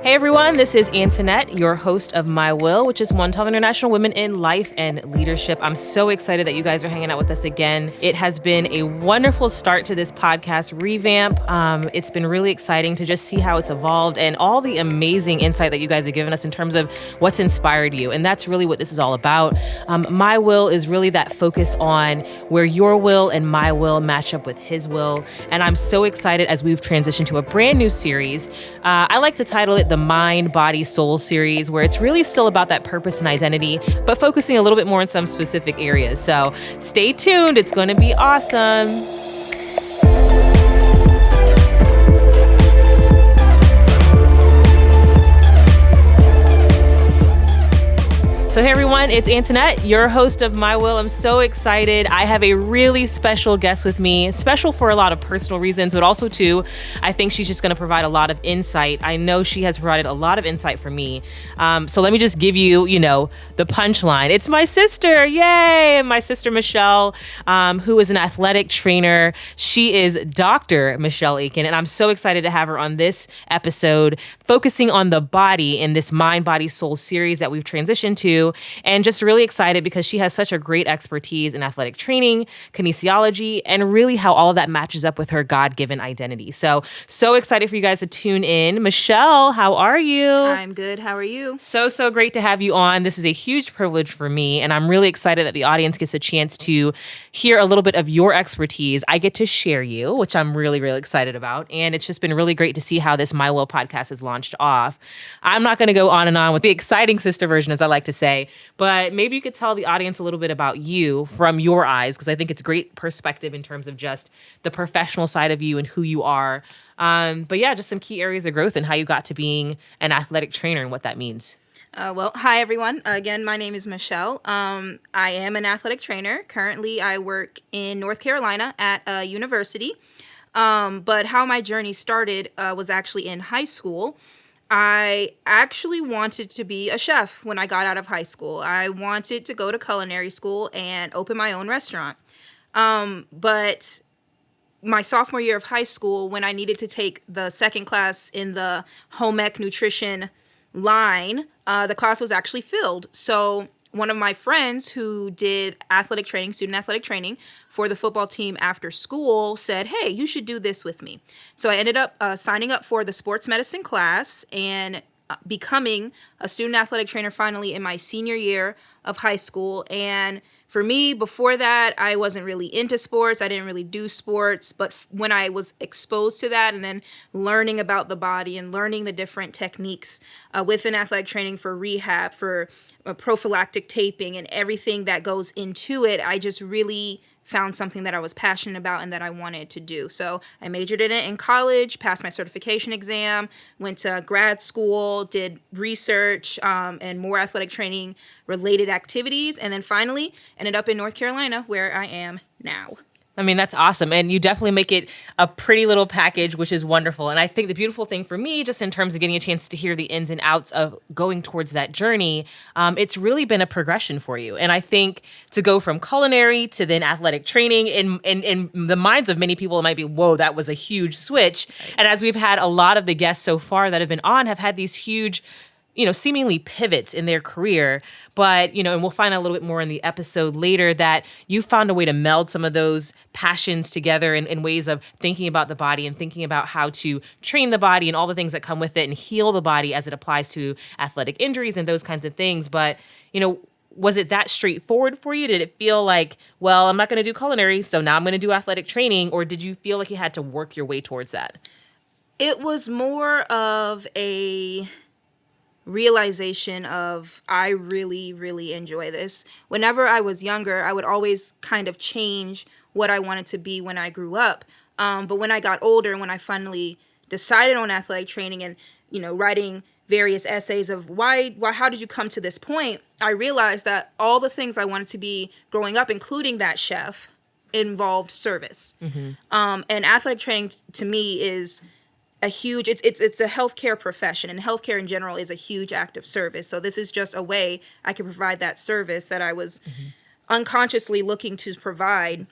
Hey everyone, this is Antoinette, your host of My.Will, which is Montalvo International Women in Life and Leadership. I'm so excited that you guys are hanging out with us again. It has been a wonderful start to this podcast, Revamp. It's been really exciting to just see how it's evolved and all the amazing insight that you guys have given us in terms of what's inspired you. And that's really what this is all about. My.Will is really that focus on where your will and my will match up with his will. And I'm so excited as we've transitioned to a brand new series. I like to title it the Mind, Body, Soul series, where it's really still about that purpose and identity, but focusing a little bit more on some specific areas. So stay tuned. It's going to be awesome. So hey everyone, it's Antoinette, your host of My.Will. I'm so excited. I have a really special guest with me, special for a lot of personal reasons, but also too, I think she's just going to provide a lot of insight. I know she has provided a lot of insight for me. So let me just give you, the punchline. It's my sister, yay! My sister Michelle, who is an athletic trainer. She is Dr. Michelle Aiken, and I'm so excited to have her on this episode, focusing on the body in this Mind, Body, Soul series that we've transitioned to. And just really excited because she has such a great expertise in athletic training, kinesiology, and really how all of that matches up with her God-given identity. So excited for you guys to tune in. Michelle, how are you? I'm good. How are you? So great to have you on. This is a huge privilege for me, and I'm really excited that the audience gets a chance to hear a little bit of your expertise. I get to share you, which I'm really, really excited about, and it's just been really great to see how this My.Will podcast has launched off. I'm not going to go on and on with the exciting sister version, as I like to say, but maybe you could tell the audience a little bit about you from your eyes, because I think it's great perspective in terms of just the professional side of you and who you are. But yeah, just some key areas of growth and how you got to being an athletic trainer and what that means. Hi everyone. Again, my name is Michelle. I am an athletic trainer. Currently, I work in North Carolina at a university. But how my journey started was actually in high school. I actually wanted to be a chef when I got out of high school. I wanted to go to culinary school and open my own restaurant. But my sophomore year of high school, when I needed to take the second class in the home ec nutrition line, the class was actually filled. So one of my friends who did student athletic training for the football team after school said, hey, you should do this with me. So I ended up signing up for the sports medicine class and becoming a student athletic trainer finally in my senior year of high school. And for me, before that, I wasn't really into sports. I didn't really do sports. But when I was exposed to that and then learning about the body and learning the different techniques within athletic training for rehab, for prophylactic taping and everything that goes into it, I just really found something that I was passionate about and that I wanted to do. So I majored in it in college, passed my certification exam, went to grad school, did research and more athletic training related activities, and then finally ended up in North Carolina where I am now. I mean, that's awesome. And you definitely make it a pretty little package, which is wonderful. And I think the beautiful thing for me, just in terms of getting a chance to hear the ins and outs of going towards that journey, it's really been a progression for you. And I think to go from culinary to then athletic training, in the minds of many people, it might be, whoa, that was a huge switch. Right. And as we've had a lot of the guests so far that have been on have had these huge seemingly pivots in their career, but, and we'll find out a little bit more in the episode later that you found a way to meld some of those passions together in ways of thinking about the body and thinking about how to train the body and all the things that come with it and heal the body as it applies to athletic injuries and those kinds of things. But, was it that straightforward for you? Did it feel like, well, I'm not going to do culinary, so now I'm going to do athletic training? Or did you feel like you had to work your way towards that? It was more of a realization of I really, really enjoy this. Whenever I was younger, I would always kind of change what I wanted to be when I grew up. But when I got older, when I finally decided on athletic training and, writing various essays of how did you come to this point, I realized that all the things I wanted to be growing up, including that chef, involved service. Mm-hmm. And athletic training to me is a huge, it's a healthcare profession, and healthcare in general is a huge act of service. So this is just a way I could provide that service that I was unconsciously looking to provide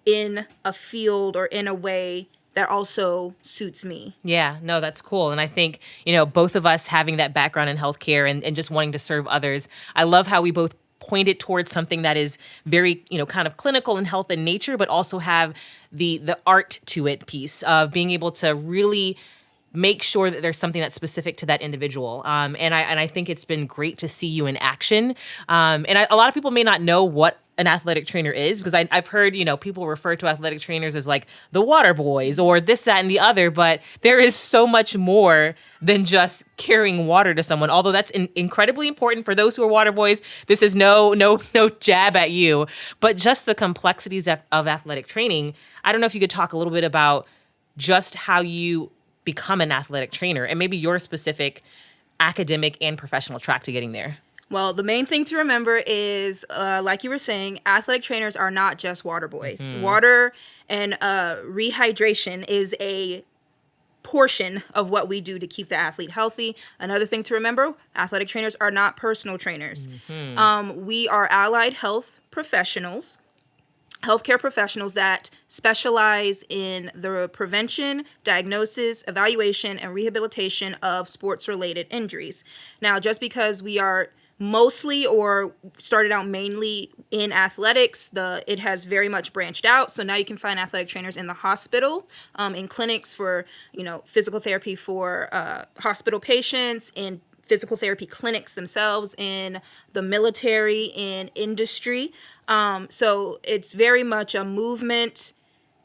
in a field or in a way that also suits me. Yeah, no, that's cool. And I think, both of us having that background in healthcare and just wanting to serve others, I love how we both point it towards something that is very, kind of clinical in health and nature, but also have the art to it piece of being able to really make sure that there's something that's specific to that individual. And I think it's been great to see you in action. A lot of people may not know what an athletic trainer is, because I've heard, people refer to athletic trainers as like the water boys or this, that, and the other, but there is so much more than just carrying water to someone. Although that's incredibly important for those who are water boys. This is no jab at you, but just the complexities of athletic training. I don't know if you could talk a little bit about just how you become an athletic trainer and maybe your specific academic and professional track to getting there. Well, the main thing to remember is, like you were saying, athletic trainers are not just water boys. Mm-hmm. Water and rehydration is a portion of what we do to keep the athlete healthy. Another thing to remember, athletic trainers are not personal trainers. Mm-hmm. We are allied health professionals, healthcare professionals that specialize in the prevention, diagnosis, evaluation, and rehabilitation of sports-related injuries. Now, just because we are mostly or started out mainly in athletics, it has very much branched out. So now you can find athletic trainers in the hospital, in clinics for, physical therapy for hospital patients, in physical therapy clinics themselves, in the military, in industry. So it's very much a movement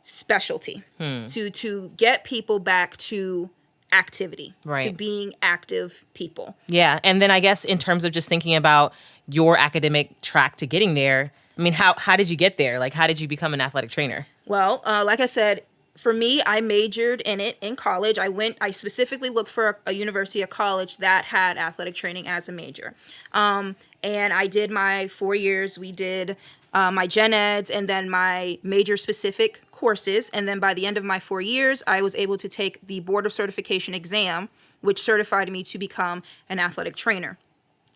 specialty to get people back to activity, right, to being active people. Yeah. And then I guess in terms of just thinking about your academic track to getting there, I mean, how did you get there? Like, how did you become an athletic trainer? Well, like I said, for me, I majored in it in college. I specifically looked for a university, a college that had athletic training as a major. And I did my 4 years. We did my gen eds and then my major specific courses. And then by the end of my 4 years, I was able to take the board of certification exam, which certified me to become an athletic trainer.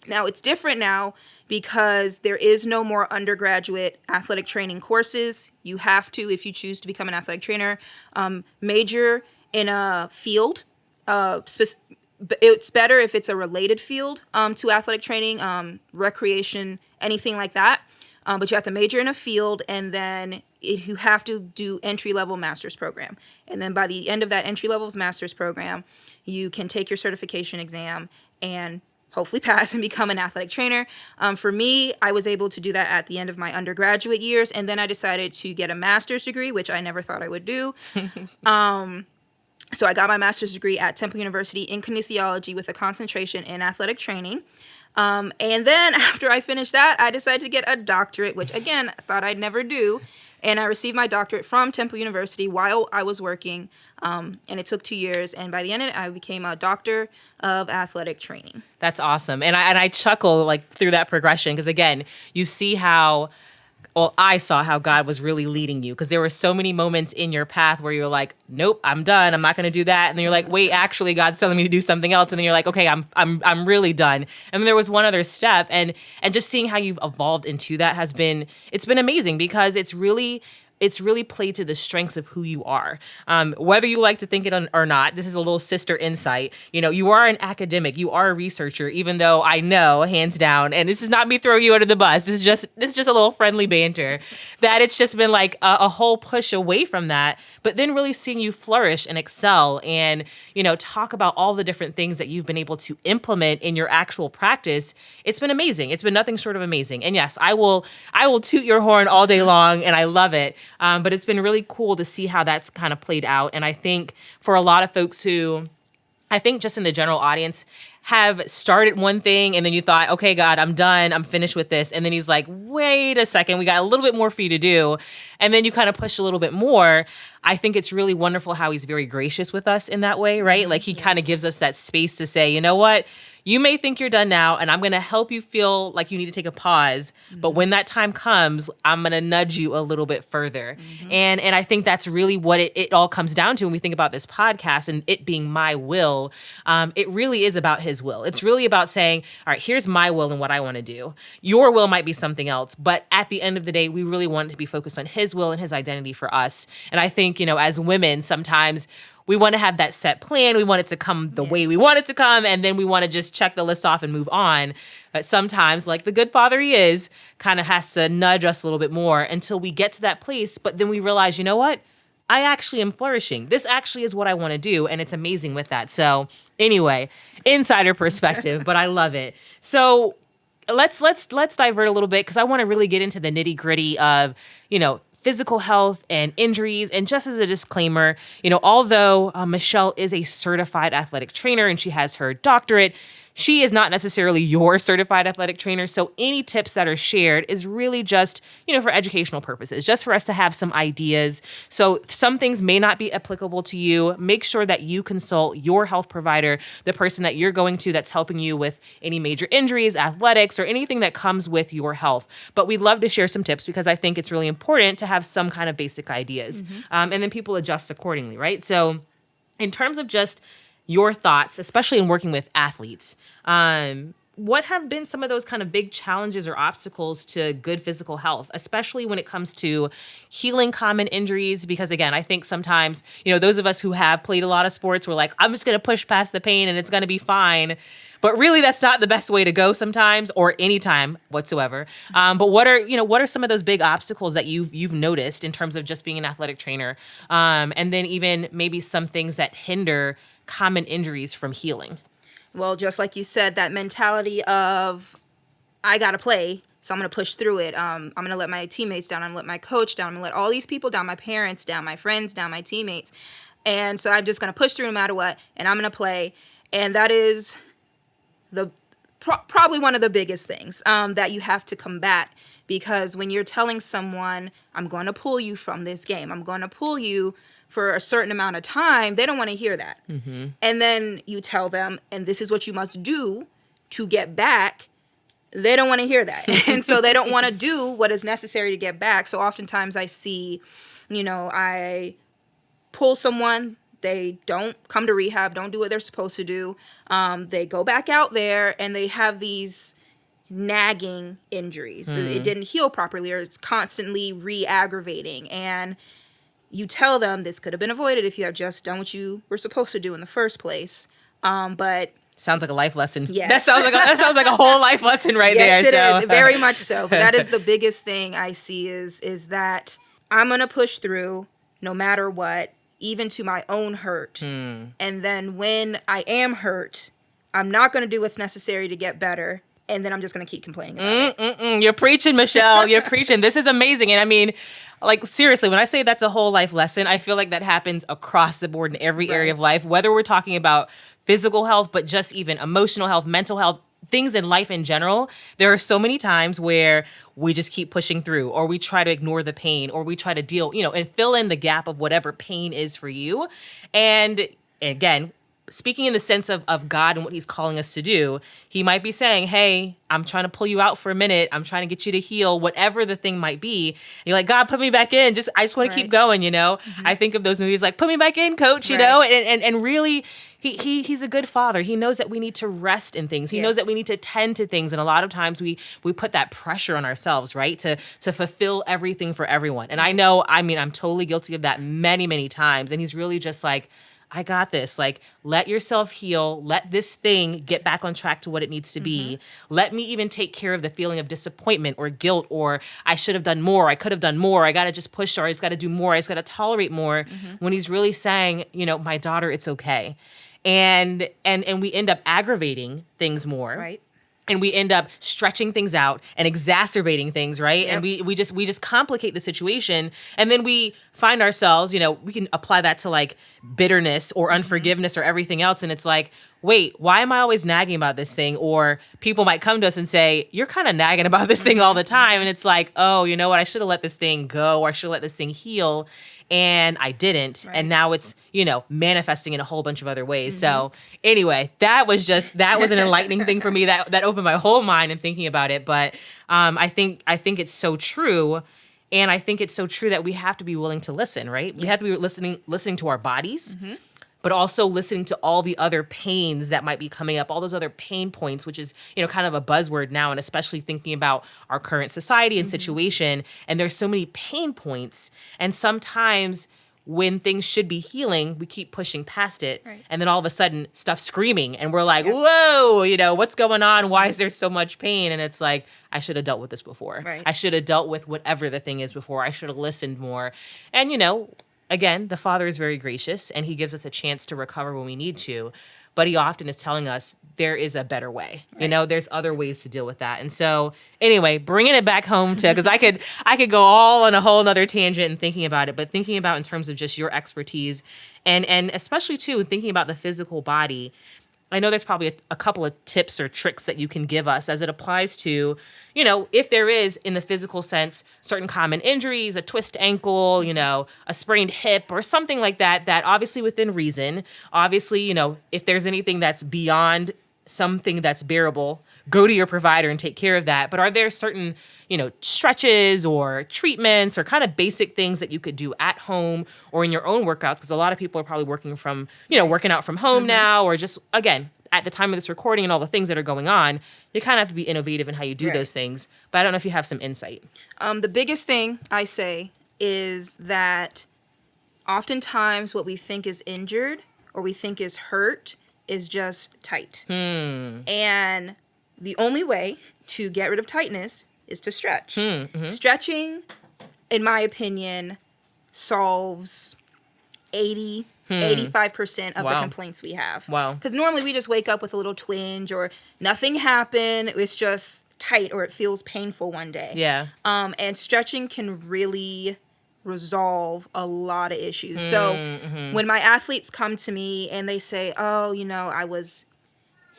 Now, it's different now because there is no more undergraduate athletic training courses. You have to, if you choose to become an athletic trainer, major in a field. It's better if it's a related field to athletic training, recreation, anything like that. But you have to major in a field, and then you have to do entry-level master's program. And then by the end of that entry-level master's program, you can take your certification exam and hopefully pass and become an athletic trainer. For me, I was able to do that at the end of my undergraduate years, and then I decided to get a master's degree, which I never thought I would do. So I got my master's degree at Temple University in kinesiology with a concentration in athletic training. And then after I finished that, I decided to get a doctorate, which again, I thought I'd never do. And I received my doctorate from Temple University while I was working. And it took 2 years. And by the end of it, I became a doctor of athletic training. That's awesome. And I chuckle like through that progression because, again, you see how... Well, I saw how God was really leading you because there were so many moments in your path where you're like, nope, I'm done. I'm not going to do that. And then you're like, wait, actually, God's telling me to do something else. And then you're like, okay, I'm really done. And then there was one other step. And just seeing how you've evolved into that it's been amazing because it's really played to the strengths of who you are. Whether you like to think it or not, this is a little sister insight. You are an academic, you are a researcher, even though I know, hands down, and this is not me throwing you under the bus, this is just a little friendly banter, that it's just been like a whole push away from that, but then really seeing you flourish and excel and, talk about all the different things that you've been able to implement in your actual practice. It's been amazing. It's been nothing short of amazing. And yes, I will toot your horn all day long, and I love it. But it's been really cool to see how that's kind of played out. And I think for a lot of folks who, I think just in the general audience, have started one thing and then you thought, okay, God, I'm done. I'm finished with this. And then he's like, wait a second, we got a little bit more for you to do. And then you kind of push a little bit more. I think it's really wonderful how he's very gracious with us in that way, right? Like he kind of gives us that space to say, you know what? you may think you're done now, and I'm going to help you feel like you need to take a pause. But when that time comes, I'm going to nudge you a little bit further. And I think that's really what it all comes down to when we think about this podcast and it being my will. It really is about his will. It's really about saying, all right, here's my will and what I want to do. Your will might be something else, but at the end of the day, we really want it to be focused on his will and his identity for us. And I think, as women, sometimes we want to have that set plan. We want it to come the way we want it to come. And then we want to just check the list off and move on. But sometimes, like the good father he is, kind of has to nudge us a little bit more until we get to that place. But then we realize, you know what? I actually am flourishing. This actually is what I want to do. And it's amazing with that. So anyway, insider perspective, but I love it. So let's divert a little bit because I want to really get into the nitty gritty of, physical health and injuries. And just as a disclaimer, although Michelle is a certified athletic trainer and she has her doctorate, she is not necessarily your certified athletic trainer. So any tips that are shared is really just, for educational purposes, just for us to have some ideas. So some things may not be applicable to you. Make sure that you consult your health provider, the person that you're going to that's helping you with any major injuries, athletics, or anything that comes with your health. But we'd love to share some tips because I think it's really important to have some kind of basic ideas. And then people adjust accordingly, right? So in terms of just your thoughts, especially in working with athletes, what have been some of those kind of big challenges or obstacles to good physical health, especially when it comes to healing common injuries? Because again, I think sometimes, those of us who have played a lot of sports, we're like, I'm just going to push past the pain and it's going to be fine. But really, that's not the best way to go sometimes or anytime whatsoever. But what are some of those big obstacles that you've noticed in terms of just being an athletic trainer? And then even maybe some things that hinder common injuries from healing? Well, just like you said, that mentality of I got to play, so I'm going to push through it. I'm going to let my teammates down. I'm going to let my coach down. I'm going to let all these people down, my parents down, my friends down, my teammates. And so I'm just going to push through no matter what, and I'm going to play. And that is probably one of the biggest things that you have to combat, because when you're telling someone, I'm going to pull you from this game, I'm going to pull you for a certain amount of time, they don't want to hear that. And then you tell them, and this is what you must do to get back. They don't want to hear that. And so they don't want to do what is necessary to get back. So oftentimes I see, I pull someone, they don't come to rehab, don't do what they're supposed to do. They go back out there and they have these nagging injuries. It didn't heal properly, or it's constantly re-aggravating. And you tell them this could have been avoided if you have just done what you were supposed to do in the first place. But sounds like a life lesson. Yes. That sounds like a whole life lesson right there. Yes, it is. Very much so. But that is the biggest thing I see is that I'm going to push through no matter what, even to my own hurt. And then when I am hurt, I'm not going to do what's necessary to get better. And then I'm just going to keep complaining about it. You're preaching, Michelle. You're preaching. This is amazing. And I mean, like, seriously, when I say that's a whole life lesson, I feel like that happens across the board in every area of life, whether we're talking about physical health, but just even emotional health, mental health, things in life in general. There are so many times where we just keep pushing through, or we try to ignore the pain, or we try to deal, and fill in the gap of whatever pain is for you. And again, speaking in the sense of God and what he's calling us to do, he might be saying, hey, I'm trying to pull you out for a minute. I'm trying to get you to heal, whatever the thing might be. And you're like, God, put me back in. I just want to keep going, I think of those movies like, put me back in, coach, and really, he's a good father. He knows that we need to rest in things. He knows that we need to tend to things. And a lot of times we put that pressure on ourselves, right? To fulfill everything for everyone. And I'm totally guilty of that many, many times. And he's really just like, I got this. Like, let yourself heal. Let this thing get back on track to what it needs to be. Let me even take care of the feeling of disappointment or guilt, or I should have done more. I could have done more. I got to just push, or I just got to do more. I just got to tolerate more. When he's really saying, my daughter, it's okay. And we end up aggravating things more. Right. And we end up stretching things out and exacerbating things, right? Yep. And we just complicate the situation. And then we find ourselves, we can apply that to like bitterness or unforgiveness or everything else. And it's like, wait, why am I always nagging about this thing? Or people might come to us and say, you're kind of nagging about this thing all the time. And it's like, oh, you know what? I should have let this thing go, or I should have let this thing heal. And I didn't. Right. And now it's, manifesting in a whole bunch of other ways. So anyway, that was an enlightening thing for me that opened my whole mind in thinking about it. But I think it's so true. And I think it's so true that we have to be willing to listen, right? Yes. We have to be listening to our bodies, but also listening to all the other pains that might be coming up, all those other pain points, which is, kind of a buzzword now, and especially thinking about our current society and situation. And there's so many pain points. And sometimes when things should be healing, we keep pushing past it. Right. And then all of a sudden stuff's screaming and we're like, whoa, what's going on? Why is there so much pain? And it's like, I should have dealt with this before. Right. I should have dealt with whatever the thing is before. I should have listened more. And, again, the Father is very gracious and he gives us a chance to recover when we need to. But he often is telling us there is a better way. Right. There's other ways to deal with that. And so anyway, bringing it back home to, because I could go all on a whole nother tangent and thinking about it, but thinking about in terms of just your expertise and especially too, thinking about the physical body. I know there's probably a couple of tips or tricks that you can give us as it applies to, if there is, in the physical sense, certain common injuries, a twist ankle, a sprained hip or something like that obviously within reason, obviously, if there's anything that's beyond something that's bearable, go to your provider and take care of that. But are there certain, stretches or treatments or kind of basic things that you could do at home or in your own workouts? Because a lot of people are probably working out from home now, or just, again, at the time of this recording and all the things that are going on, you kind of have to be innovative in how you do those things. But I don't know if you have some insight. The biggest thing I say is that oftentimes what we think is injured or we think is hurt is just tight. And the only way to get rid of tightness is to stretch. Stretching, in my opinion, solves 85% of the complaints we have. Wow. Because normally we just wake up with a little twinge or nothing happened. It's just tight or it feels painful one day. Yeah. And stretching can really resolve a lot of issues. So when my athletes come to me and they say, oh, I was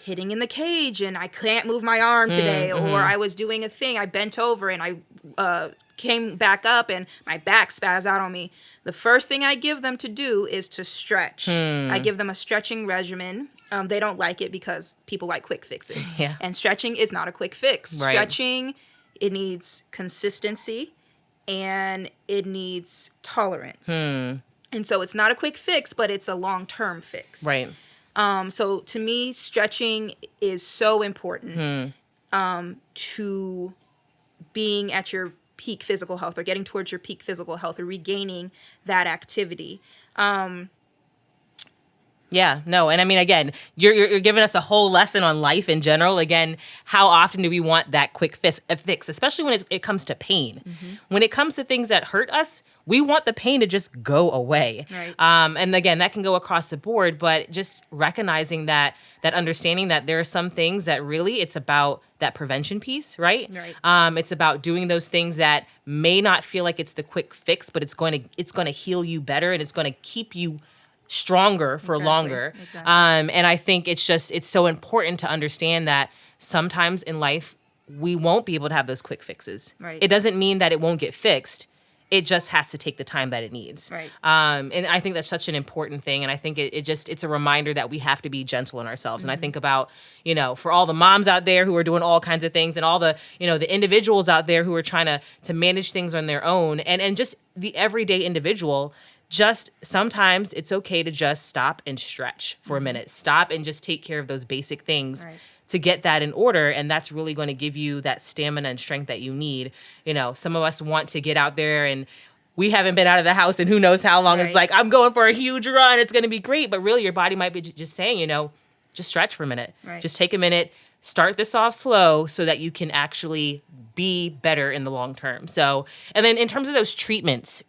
hitting in the cage and I can't move my arm today, or I was doing a thing, I bent over and I came back up and my back spazzed out on me. The first thing I give them to do is to stretch. I give them a stretching regimen. They don't like it because people like quick fixes. Yeah. And stretching is not a quick fix. Right. Stretching, it needs consistency and it needs tolerance. And so it's not a quick fix, but it's a long-term fix. Right. So to me, stretching is so important to being at your peak physical health or getting towards your peak physical health or regaining that activity. Yeah, no. And I mean, again, you're giving us a whole lesson on life in general. Again, how often do we want that quick fix, especially when it comes to pain? When it comes to things that hurt us, we want the pain to just go away. Right. And again, that can go across the board, but just recognizing that understanding that there are some things that really it's about that prevention piece, right? Right. It's about doing those things that may not feel like it's the quick fix, but it's going to heal you better and it's going to keep you stronger for longer. Exactly. And I think it's so important to understand that sometimes in life, we won't be able to have those quick fixes. Right. It doesn't mean that it won't get fixed. It just has to take the time that it needs. Right. And I think that's such an important thing. And I think it's a reminder that we have to be gentle on ourselves. And I think about, for all the moms out there who are doing all kinds of things and all the, the individuals out there who are trying to manage things on their own and just the everyday individual. Just sometimes it's okay to just stop and stretch for a minute. Stop and just take care of those basic things to get that in order. And that's really going to give you that stamina and strength that you need. Some of us want to get out there and we haven't been out of the house and who knows how long. It's like, I'm going for a huge run. It's going to be great. But really your body might be just saying, just stretch for a minute. Right. Just take a minute, start this off slow so that you can actually be better in the long term. So, and then in terms of those treatments,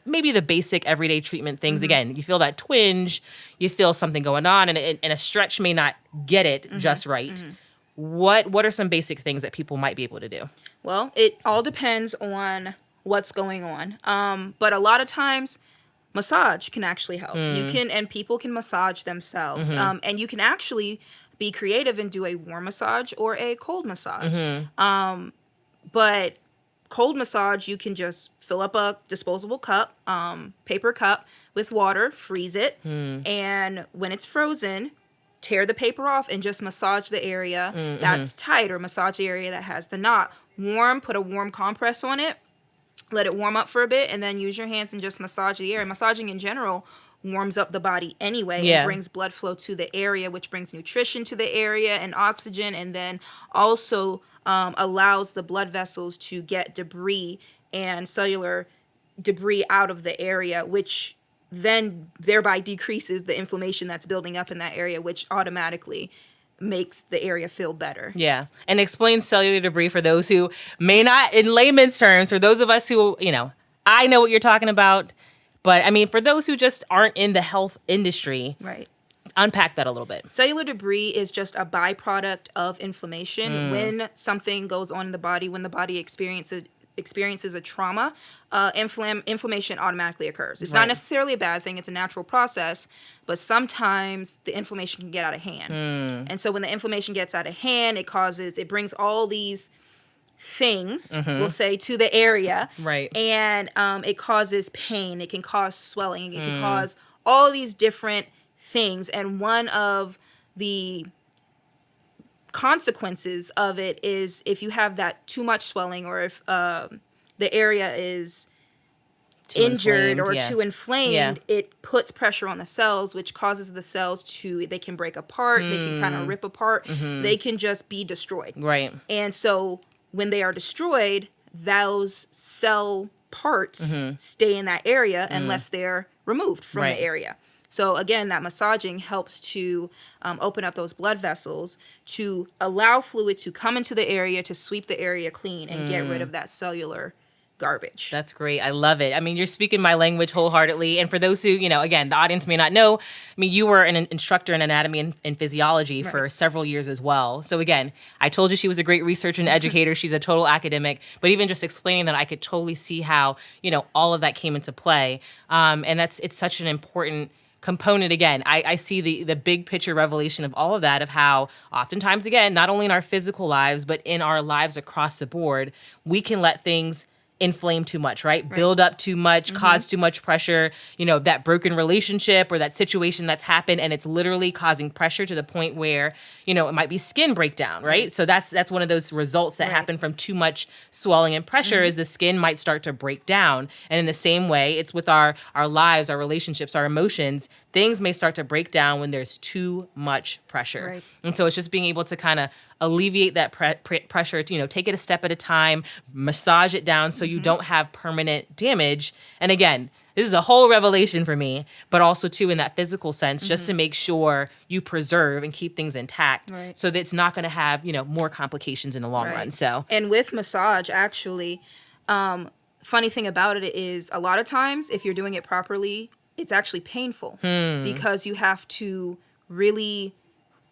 maybe the basic everyday treatment things. Again, you feel that twinge, you feel something going on, and a stretch may not get it just right. What are some basic things that people might be able to do? Well, it all depends on what's going on. But a lot of times, massage can actually help. And people can massage themselves. And you can actually be creative and do a warm massage or a cold massage. But cold massage, you can just fill up a disposable cup, paper cup with water, freeze it, and when it's frozen, tear the paper off and just massage the area that's tight, or massage the area that has the knot. Put a warm compress on it, let it warm up for a bit, and then use your hands and just massage the area. Massaging in general warms up the body anyway and brings blood flow to the area, which brings nutrition to the area and oxygen, and then also allows the blood vessels to get debris and cellular debris out of the area, which then thereby decreases the inflammation that's building up in that area, which automatically makes the area feel better. Yeah. And explain cellular debris for those who may not, in layman's terms, for those of us who, I know what you're talking about, but I mean, for those who just aren't in the health industry, right? Unpack that a little bit. Cellular debris is just a byproduct of inflammation. When something goes on in the body, when the body experiences a trauma, inflammation automatically occurs. It's not necessarily a bad thing. It's a natural process, but sometimes the inflammation can get out of hand. And so when the inflammation gets out of hand, it brings all these things, we'll say, to the area. Right. And it causes pain. It can cause swelling. It can cause all these different things. And one of the consequences of it is if you have that too much swelling, or if the area is injured or too inflamed, it puts pressure on the cells, which causes the cells they can break apart, they can kind of rip apart, they can just be destroyed. Right. And so when they are destroyed, those cell parts stay in that area unless they're removed from the area. So again, that massaging helps to open up those blood vessels to allow fluid to come into the area, to sweep the area clean and get rid of that cellular garbage. That's great. I love it. I mean, you're speaking my language wholeheartedly. And for those who, again, the audience may not know, I mean, you were an instructor in anatomy and physiology for several years as well. So again, I told you she was a great researcher and educator. She's a total academic. But even just explaining that, I could totally see how, all of that came into play. And it's such an important component. Again, I see the big picture revelation of all of that, of how oftentimes, again, not only in our physical lives, but in our lives across the board, we can let things inflame too much, right? Build up too much, cause too much pressure, that broken relationship or that situation that's happened, and it's literally causing pressure to the point where, it might be skin breakdown, right? So that's one of those results that happen from too much swelling and pressure, is the skin might start to break down. And in the same way, it's with our lives, our relationships, our emotions. Things may start to break down when there's too much pressure. Right. And so it's just being able to kind of alleviate that pressure, take it a step at a time, massage it down so you don't have permanent damage. And again, this is a whole revelation for me, but also too in that physical sense, just to make sure you preserve and keep things intact so that it's not going to have, more complications in the long run. So, and with massage, actually, funny thing about it is a lot of times if you're doing it properly, it's actually painful because you have to really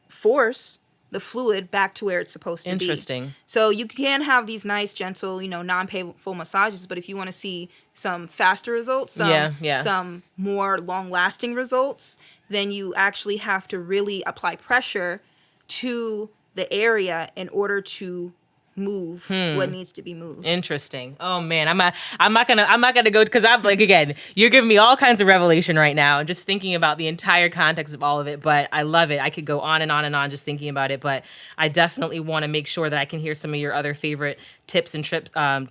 force the fluid back to where it's supposed to be. Interesting. So you can have these nice, gentle, non-painful massages, but if you want to see some faster results, some more long-lasting results, then you actually have to really apply pressure to the area in order to move what needs to be moved. Interesting. Oh man, I'm not gonna go, because I'm like, again, you're giving me all kinds of revelation right now and just thinking about the entire context of all of it. But I love it. I could go on and on and on just thinking about it. But I definitely want to make sure that I can hear some of your other favorite tips and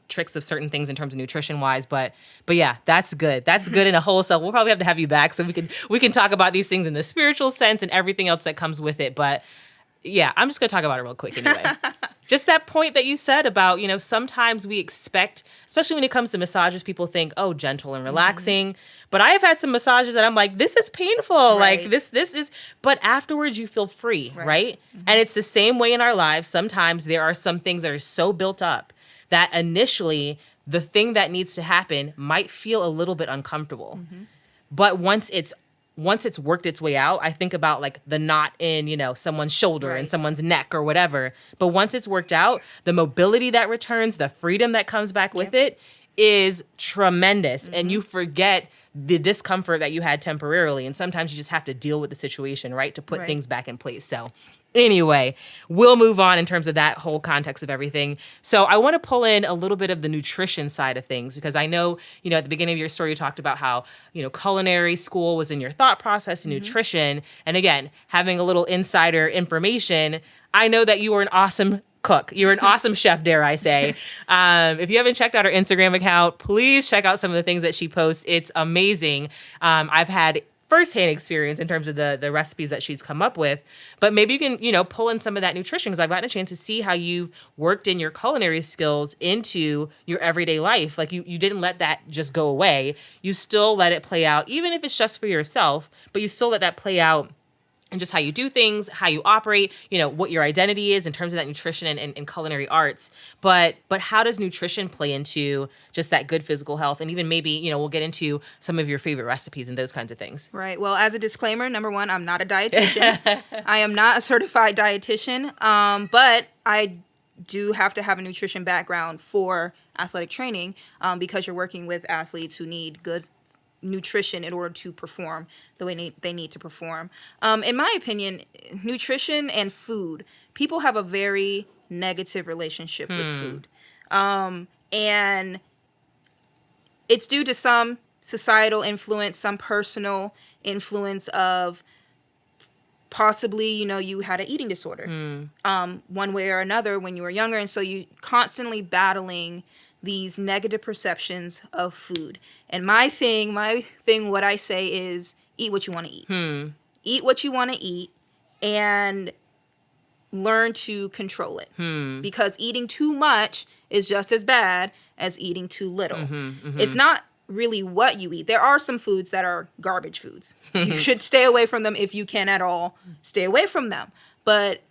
tricks of certain things in terms of nutrition wise. But yeah, that's good. That's good in a whole self. We'll probably have to have you back so we can talk about these things in the spiritual sense and everything else that comes with it. But yeah, I'm just going to talk about it real quick anyway. Just that point that you said about, sometimes we expect, especially when it comes to massages, people think, oh, gentle and relaxing. But I have had some massages that I'm like, this is painful. Like this is, but afterwards you feel free, right? And it's the same way in our lives. Sometimes there are some things that are so built up that initially the thing that needs to happen might feel a little bit uncomfortable. But once it's worked its way out, I think about like the knot in, someone's shoulder and someone's neck or whatever. But once it's worked out, the mobility that returns, the freedom that comes back with it is tremendous. And you forget the discomfort that you had temporarily. And sometimes you just have to deal with the situation, right? To put Right. things back in place. So anyway, we'll move on in terms of that whole context of everything. So I want to pull in a little bit of the nutrition side of things, because I know, at the beginning of your story, you talked about how, culinary school was in your thought process and nutrition. And again, having a little insider information, I know that you were an awesome cook. You're an awesome chef, dare I say. If you haven't checked out her Instagram account, please check out some of the things that she posts. It's amazing. I've had firsthand experience in terms of the recipes that she's come up with, but maybe you can, pull in some of that nutrition, because I've gotten a chance to see how you've worked in your culinary skills into your everyday life. Like you didn't let that just go away. You still let it play out, even if it's just for yourself, but you still let that play out and just how you do things, how you operate, what your identity is in terms of that nutrition and culinary arts. But how does nutrition play into just that good physical health? And even maybe, we'll get into some of your favorite recipes and those kinds of things. Right. Well, as a disclaimer, number one, I'm not a dietitian. I am not a certified dietitian, but I do have to have a nutrition background for athletic training, because you're working with athletes who need good nutrition in order to perform the way they need to perform. In my opinion, nutrition and food, people have a very negative relationship with food. And it's due to some societal influence, some personal influence of possibly, you had an eating disorder, one way or another when you were younger. And so you constantly battling these negative perceptions of food. And my thing, what I say is eat what you want to eat. Eat what you want to eat and learn to control it. Because eating too much is just as bad as eating too little. It's not really what you eat. There are some foods that are garbage foods. You should stay away from them if you can at all. Stay away from them. But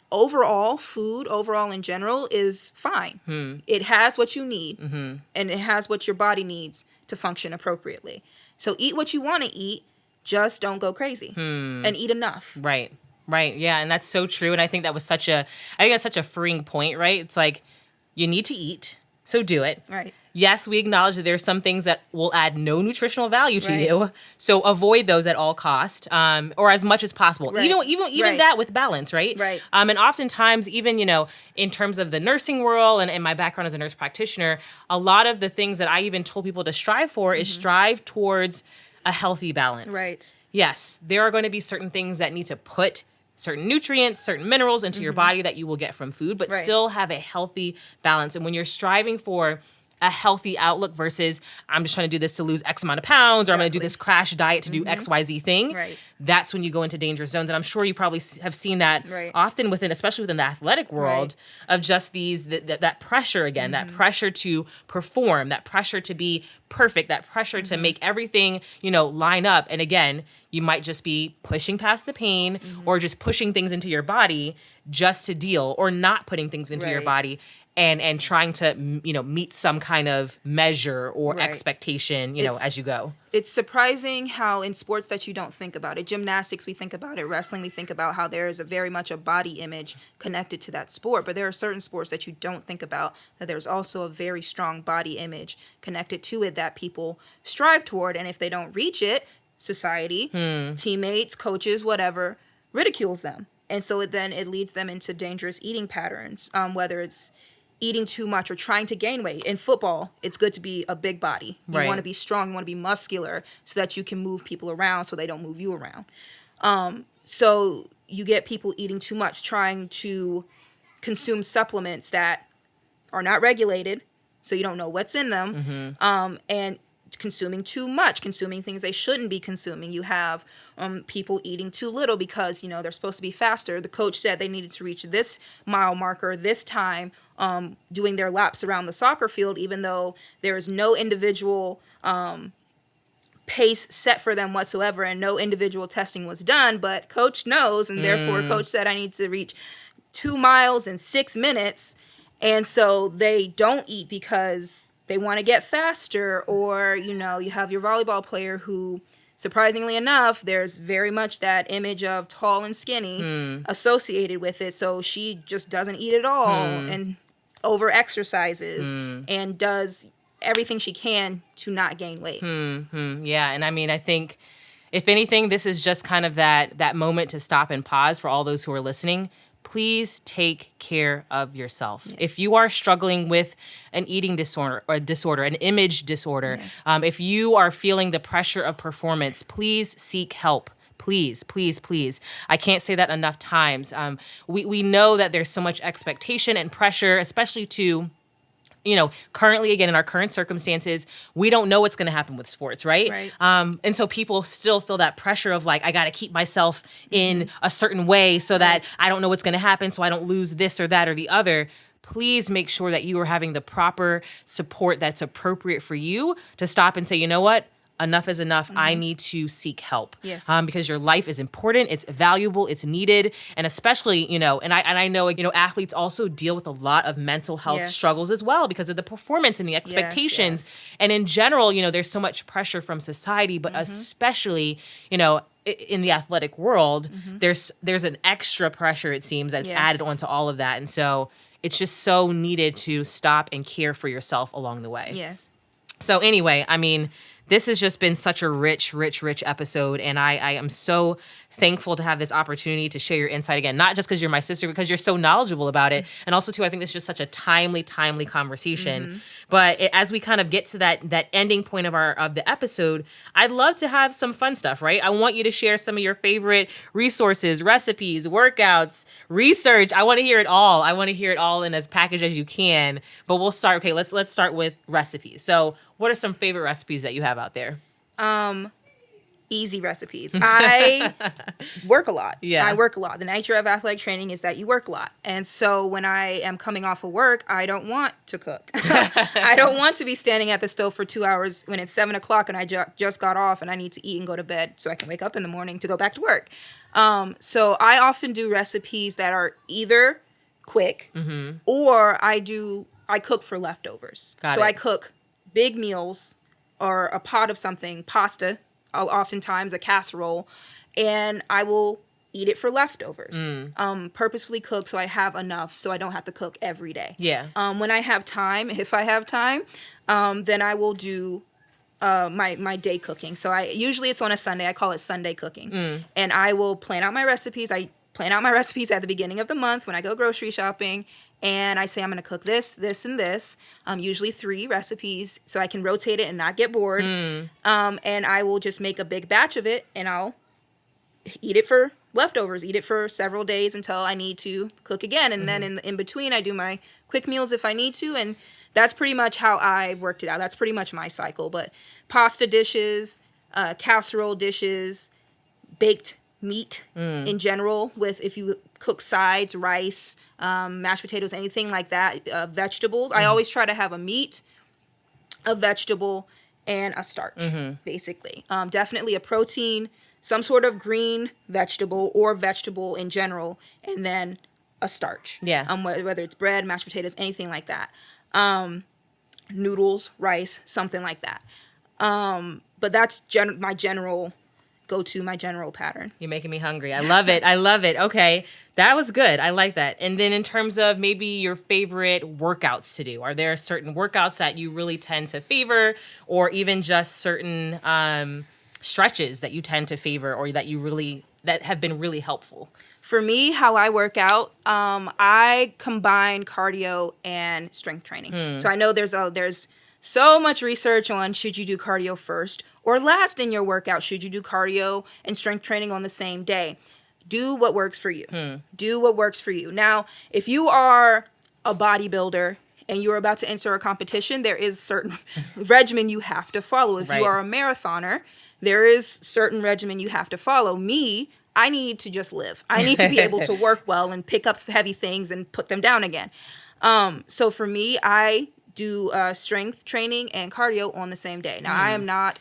food overall in general is fine. It has what you need, and it has what your body needs to function appropriately. So eat what you want to eat, just don't go crazy, and eat enough. Right. Yeah. And that's so true. And I think that's such a freeing point, right? It's like, you need to eat, so do it. Right. Yes, we acknowledge that there's some things that will add no nutritional value to you, so avoid those at all cost, or as much as possible. Right. Even that with balance, right? Right. And oftentimes, even in terms of the nursing world and my background as a nurse practitioner, a lot of the things that I even told people to strive for is strive towards a healthy balance. Right. Yes, there are going to be certain things that need to put certain nutrients, certain minerals into your body that you will get from food, but still have a healthy balance. And when you're striving for a healthy outlook versus I'm just trying to do this to lose X amount of pounds, or I'm going to do this crash diet to do XYZ thing, that's when you go into dangerous zones. And I'm sure you probably have seen that often especially within the athletic world, of just that pressure again, that pressure to perform, that pressure to be perfect, that pressure to make everything, line up. And again, you might just be pushing past the pain or just pushing things into your body just to deal, or not putting things into your body and trying to, meet some kind of measure or expectation, as you go. It's surprising how in sports that you don't think about it, gymnastics, we think about it, wrestling, we think about how there is very much a body image connected to that sport. But there are certain sports that you don't think about, that there's also a very strong body image connected to it that people strive toward. And if they don't reach it, society, teammates, coaches, whatever, ridicules them. And so it leads them into dangerous eating patterns, whether it's eating too much or trying to gain weight. In football, it's good to be a big body. You want to be strong, you want to be muscular so that you can move people around so they don't move you around. So you get people eating too much, trying to consume supplements that are not regulated, so you don't know what's in them, and consuming too much, consuming things they shouldn't be consuming. You have people eating too little because, they're supposed to be faster. The coach said they needed to reach this mile marker this time, doing their laps around the soccer field, even though there is no individual pace set for them whatsoever and no individual testing was done. But coach knows, and therefore coach said I need to reach 2 miles in 6 minutes. And so they don't eat because they want to get faster. Or, you have your volleyball player who, surprisingly enough, there's very much that image of tall and skinny associated with it. So she just doesn't eat at all and over exercises and does everything she can to not gain weight. Yeah. And I mean, I think if anything, this is just kind of that moment to stop and pause for all those who are listening. Please take care of yourself. Yes. If you are struggling with an eating disorder, an image disorder, yes. If you are feeling the pressure of performance, please seek help. Please, please, please. I can't say that enough times. We know that there's so much expectation and pressure, especially to, currently, again, in our current circumstances, we don't know what's going to happen with sports, right? Right. And so people still feel that pressure of like, I got to keep myself in a certain way so that I don't know what's going to happen, so I don't lose this or that or the other. Please make sure that you are having the proper support that's appropriate for you to stop and say, you know what? Enough is enough. I need to seek help. Yes. Because your life is important. It's valuable. It's needed. And especially, and I know, athletes also deal with a lot of mental health struggles as well because of the performance and the expectations. Yes. And in general, there's so much pressure from society, but especially, in the athletic world, there's an extra pressure, it seems, that's added onto all of that. And so it's just so needed to stop and care for yourself along the way. Yes. So anyway, I mean, this has just been such a rich episode, and I am so thankful to have this opportunity to share your insight again, not just because you're my sister, because you're so knowledgeable about it, and also, too, I think this is just such a timely conversation. But as we kind of get to that ending point of the episode, I'd love to have some fun stuff, right? I want you to share some of your favorite resources, recipes, workouts, research. I want to hear it all. I want to hear it all in as packaged as you can. But we'll start. Okay, let's start with recipes. So, what are some favorite recipes that you have out there? Easy recipes. I work a lot. Yeah. I work a lot. The nature of athletic training is that you work a lot. And so when I am coming off of work, I don't want to cook. I don't want to be standing at the stove for 2 hours when it's 7 o'clock and I just got off and I need to eat and go to bed so I can wake up in the morning to go back to work. So I often do recipes that are either quick or I cook for leftovers. I cook big meals or a pot of something, pasta, oftentimes a casserole, and I will eat it for leftovers. Purposefully cook so I have enough so I don't have to cook every day. Yeah. When I have time, if I have time, then I will do my day cooking. So usually it's on a Sunday. I call it Sunday cooking. And I will plan out my recipes. I plan out my recipes at the beginning of the month when I go grocery shopping. And I say, I'm going to cook this, this, and this. Usually 3 recipes so I can rotate it and not get bored. And I will just make a big batch of it and I'll eat it for leftovers, eat it for several days until I need to cook again. And then in between, I do my quick meals if I need to. And that's pretty much how I've worked it out. That's pretty much my cycle. But pasta dishes, casserole dishes, baked meat in general, with if you cook sides, rice, mashed potatoes, anything like that, vegetables. I always try to have a meat, a vegetable, and a starch, basically. Definitely a protein, some sort of green vegetable or vegetable in general, and then a starch. Yeah. Whether it's bread, mashed potatoes, anything like that. Noodles, rice, something like that. But that's my general go-to, my general pattern. You're making me hungry. I love it. I love it. Okay. That was good. I like that. And then in terms of maybe your favorite workouts to do, are there certain workouts that you really tend to favor, or even just certain stretches that you tend to favor or that have been really helpful? For me, how I work out, I combine cardio and strength training. So I know there's so much research on should you do cardio first or last in your workout. Should you do cardio and strength training on the same day? Do what works for you. Do what works for you. Now, if you are a bodybuilder and you're about to enter a competition, there is certain regimen you have to follow. If you are a marathoner, there is certain regimen you have to follow. Me, I need to just live. I need to be able to work well and pick up heavy things and put them down again. So for me, I do strength training and cardio on the same day. Now,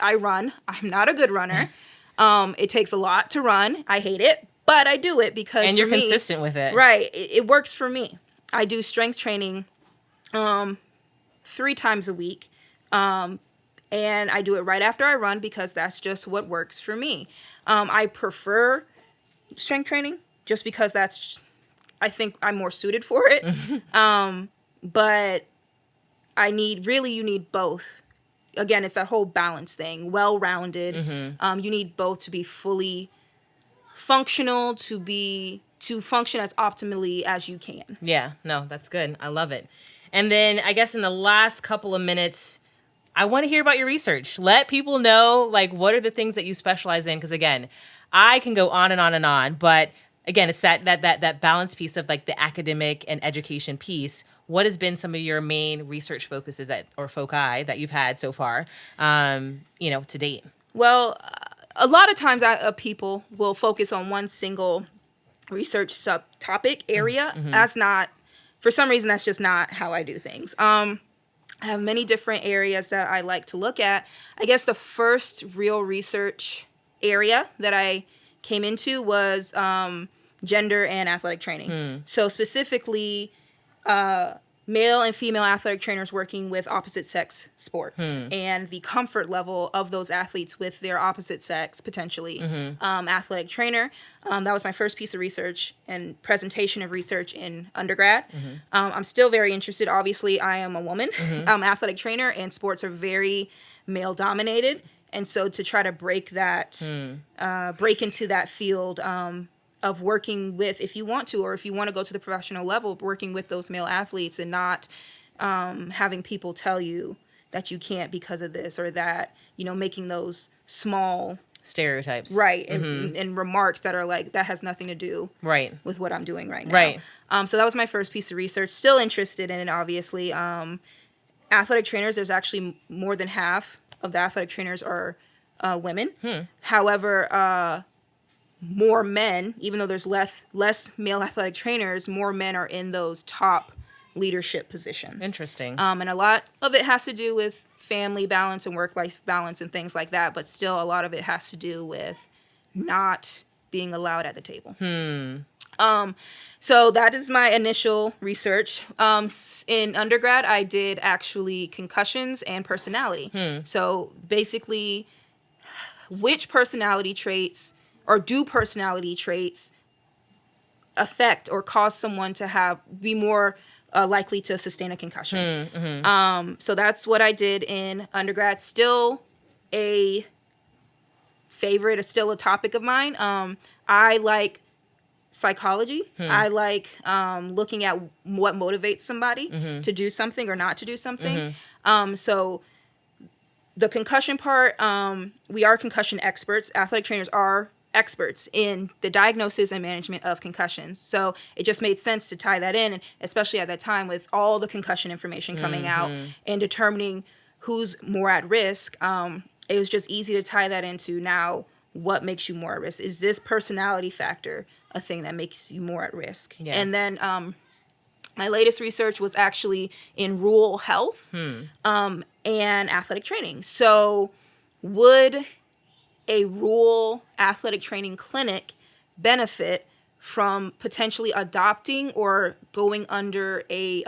I run. I'm not a good runner. It takes a lot to run. I hate it, but I do it because and you're consistent with it. Right. It works for me. I do strength training 3 times a week. And I do it right after I run because that's just what works for me. I prefer strength training just because I think I'm more suited for it. But you need both. Again, it's that whole balance thing, well-rounded. You need both to be fully functional, to function as optimally as you can. Yeah, no, that's good. I love it. And then I guess in the last couple of minutes, I want to hear about your research. Let people know, like, what are the things that you specialize in? Because again, I can go on and on and on, but again, it's that balance piece of like the academic and education piece. What has been some of your main research focuses or foci that you've had so far, to date? Well, a lot of times people will focus on one single research subtopic area. That's not, for some reason, that's just not how I do things. I have many different areas that I like to look at. I guess the first real research area that I came into was gender and athletic training. So specifically, male and female athletic trainers working with opposite sex sports and the comfort level of those athletes with their opposite sex, potentially, athletic trainer. That was my first piece of research and presentation of research in undergrad. I'm still very interested. Obviously, I am a woman, athletic trainer, and sports are very male dominated. And so to try to break into that field, of working with, if you want to, or if you want to go to the professional level, working with those male athletes and not having people tell you that you can't because of this or that, making those small stereotypes. Right. And remarks that are like, that has nothing to do with what I'm doing right now. Right. So that was my first piece of research. Still interested in it, obviously. Athletic trainers, there's actually more than half of the athletic trainers are women. However, more men, even though there's less male athletic trainers, more men are in those top leadership positions. Interesting. And a lot of it has to do with family balance and work-life balance and things like that, but still a lot of it has to do with not being allowed at the table. So that is my initial research. In undergrad, I did actually concussions and personality. So basically, which personality traits or do personality traits affect or cause someone to be more likely to sustain a concussion? So that's what I did in undergrad. Still a favorite, it's still a topic of mine. I like psychology. I like looking at what motivates somebody to do something or not to do something. So the concussion part, we are concussion experts. Athletic trainers are experts in the diagnosis and management of concussions. So it just made sense to tie that in, especially at that time with all the concussion information coming out and determining who's more at risk. It was just easy to tie that into now what makes you more at risk. Is this personality factor a thing that makes you more at risk? Yeah. And then my latest research was actually in rural health and athletic training. So would a rural athletic training clinic benefit from potentially adopting or going under a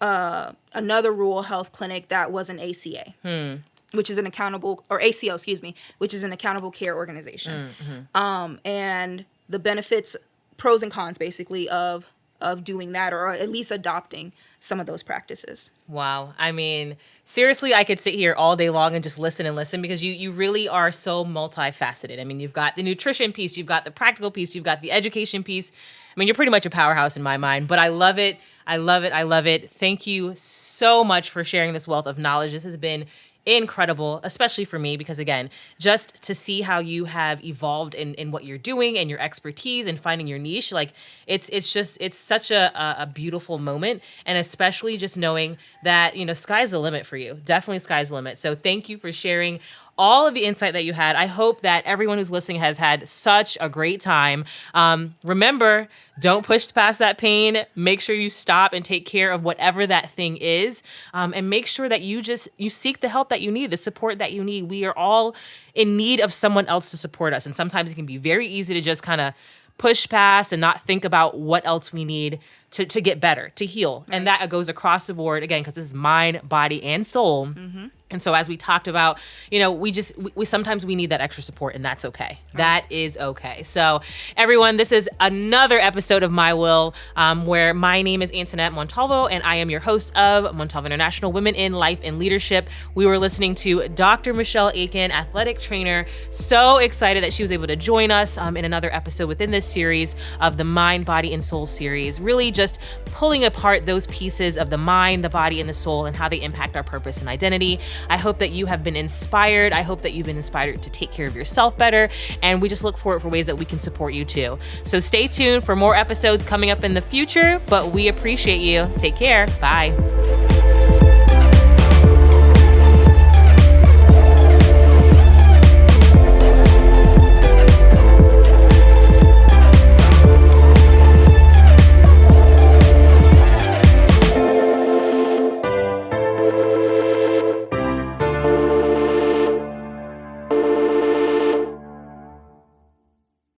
another rural health clinic that was an ACA, which is an accountable, or ACO, excuse me, which is an accountable care organization. And the benefits, pros and cons, basically, of doing that, or at least adopting some of those practices. Wow. I mean, seriously, I could sit here all day long and just listen and listen, because you really are so multifaceted. I mean, you've got the nutrition piece, you've got the practical piece, you've got the education piece. I mean, you're pretty much a powerhouse in my mind, but I love it. I love it. I love it. Thank you so much for sharing this wealth of knowledge. This has been incredible, especially for me, because again, just to see how you have evolved in what you're doing and your expertise and finding your niche, like it's such a beautiful moment. And especially just knowing that, sky's the limit for you. Definitely sky's the limit. So thank you for sharing all of the insight that you had. I hope that everyone who's listening has had such a great time. Remember, don't push past that pain. Make sure you stop and take care of whatever that thing is. And make sure that you seek the help that you need, the support that you need. We are all in need of someone else to support us. And sometimes it can be very easy to just kind of push past and not think about what else we need to get better, to heal. Right. And that goes across the board, again, because this is mind, body, and soul. And so as we talked about, we sometimes we need that extra support, and that's okay. That is okay. So everyone, this is another episode of My Will, where my name is Antoinette Montalvo, and I am your host of Montalvo International Women in Life and Leadership. We were listening to Dr. Michelle Aiken, athletic trainer. So excited that she was able to join us in another episode within this series of the Mind, Body, and Soul series, really just pulling apart those pieces of the mind, the body, and the soul and how they impact our purpose and identity. I hope that you have been inspired. I hope that you've been inspired to take care of yourself better. And we just look forward for ways that we can support you too. So stay tuned for more episodes coming up in the future, but we appreciate you. Take care. Bye.